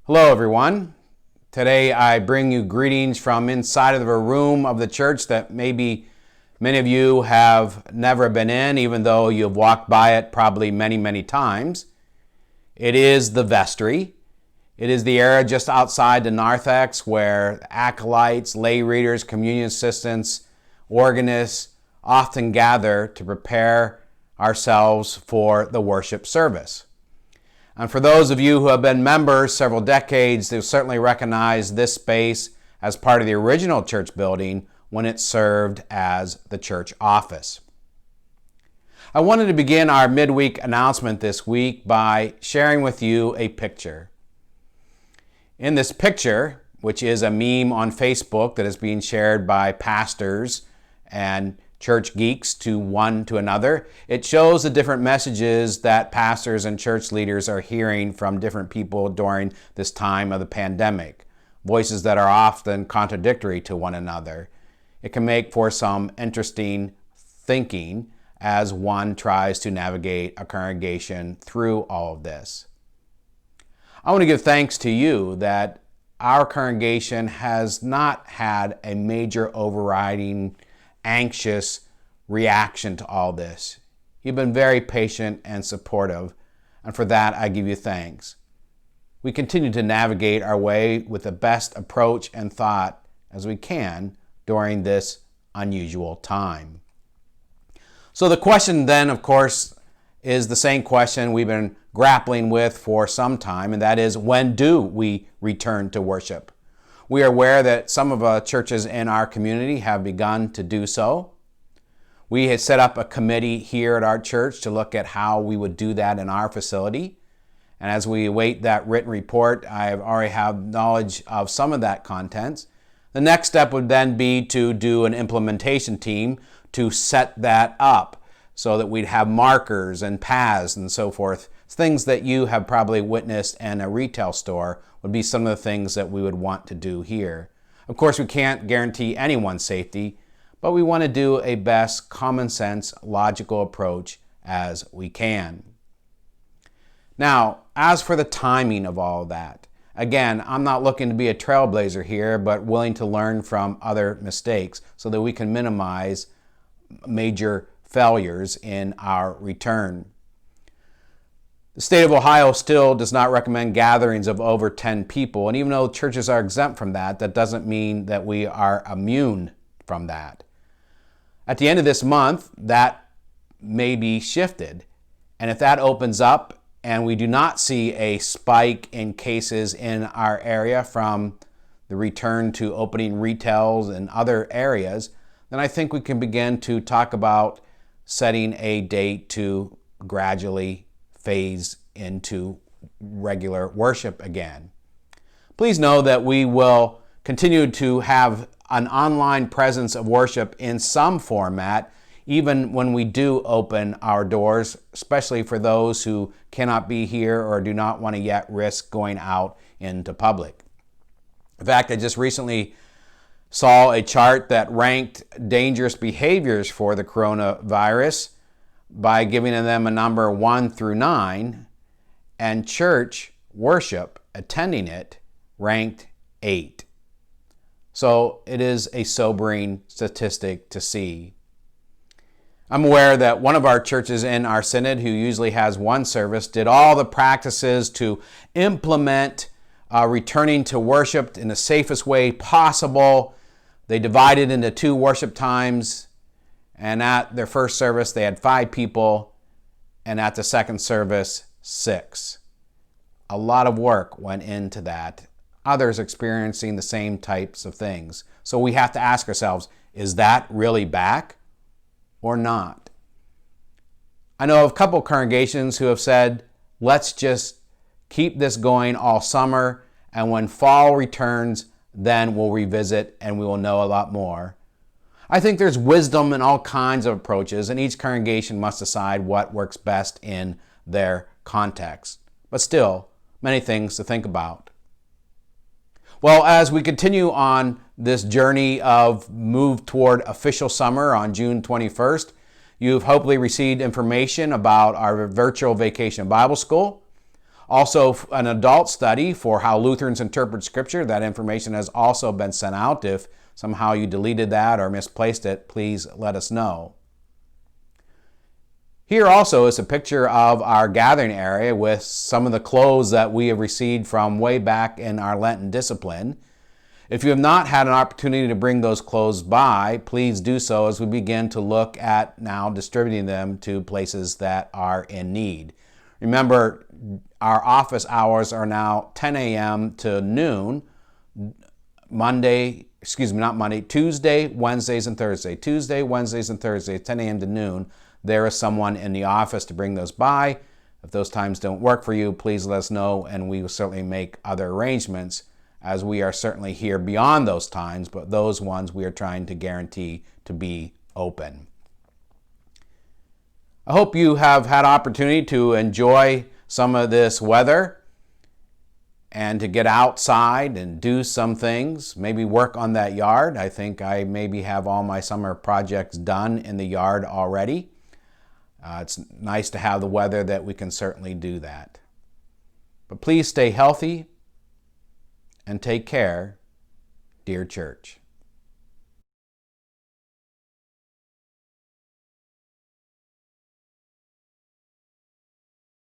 Hello everyone. Today I bring you greetings from inside of a room of the church that maybe many of you have never been in, even though you've walked by it probably many times. It is the vestry. It is the area just outside the narthex where acolytes, lay readers, communion assistants, organists often gather to prepare ourselves for the worship service. And for those of you who have been members several decades, they'll certainly recognize this space as part of the original church building when it served as the church office. I wanted to begin our midweek announcement this week by sharing with you a picture. In this picture, which is a meme on Facebook that is being shared by pastors and church geeks to one to another, it shows the different messages that pastors and church leaders are hearing from different people during this time of the pandemic. Voices that are often contradictory to one another. It can make for some interesting thinking as one tries to navigate a congregation through all of this. I want to give thanks to you that our congregation has not had a major overriding anxious reaction to all this. You've been very patient and supportive, and for that I give you thanks. We continue to navigate our way with the best approach and thought as we can during this unusual time. So the question then, of course, is the same question we've been grappling with for some time, and that is, when do we return to worship? We are aware that some of the churches in our community have begun to do so. We had set up a committee here at our church to look at how we would do that in our facility. And as we await that written report, I already have knowledge of some of that content. The next step would then be to do an implementation team to set that up so that we'd have markers and paths and so forth. Things that you have probably witnessed in a retail store would be some of the things that we would want to do here. Of course, we can't guarantee anyone's safety, but we want to do a best common sense, logical approach as we can. Now, as for the timing of all that, again, I'm not looking to be a trailblazer here, but willing to learn from other mistakes so that we can minimize major failures in our return. The state of Ohio still does not recommend gatherings of over 10 people, and even though churches are exempt from that, that doesn't mean that we are immune from that. At the end of this month, that may be shifted, and if that opens up and we do not see a spike in cases in our area from the return to opening retails and other areas, then I think we can begin to talk about setting a date to gradually phase into regular worship again. Please know that we will continue to have an online presence of worship in some format, even when we do open our doors, especially for those who cannot be here or do not want to yet risk going out into public. In fact, I just recently saw a chart that ranked dangerous behaviors for the coronavirus by giving them a number 1 through 9, and church worship, attending it, ranked 8. So it is a sobering statistic to see. I'm aware that one of our churches in our synod, who usually has one service, did all the practices to implement returning to worship in the safest way possible. They divided into 2 worship times. And at their first service, they had 5 people, and at the second service, 6. A lot of work went into that. Others experiencing the same types of things. So we have to ask ourselves, is that really back or not? I know of a couple congregations who have said, let's just keep this going all summer, and when fall returns, then we'll revisit and we will know a lot more. I think there's wisdom in all kinds of approaches, and each congregation must decide what works best in their context. But still, many things to think about. Well, as we continue on this journey of move toward official summer on June 21st, you've hopefully received information about our virtual Vacation Bible School. Also, an adult study for how Lutherans interpret Scripture. That information has also been sent out. If somehow you deleted that or misplaced it, please let us know. Here also is a picture of our gathering area with some of the clothes that we have received from way back in our Lenten discipline. If you have not had an opportunity to bring those clothes by, please do so as we begin to look at now distributing them to places that are in need. Remember, our office hours are now 10 a.m. to noon, Tuesday, Wednesdays, and Thursday. Tuesday, Wednesdays, and Thursdays, 10 a.m. to noon. There is someone in the office to bring those by. If those times don't work for you, please let us know, and we will certainly make other arrangements, as we are certainly here beyond those times, but those ones we are trying to guarantee to be open. I hope you have had opportunity to enjoy some of this weather and to get outside and do some things, maybe work on that yard. I think I maybe have all my summer projects done in the yard already. It's nice to have the weather that we can certainly do that. But please stay healthy and take care, dear church.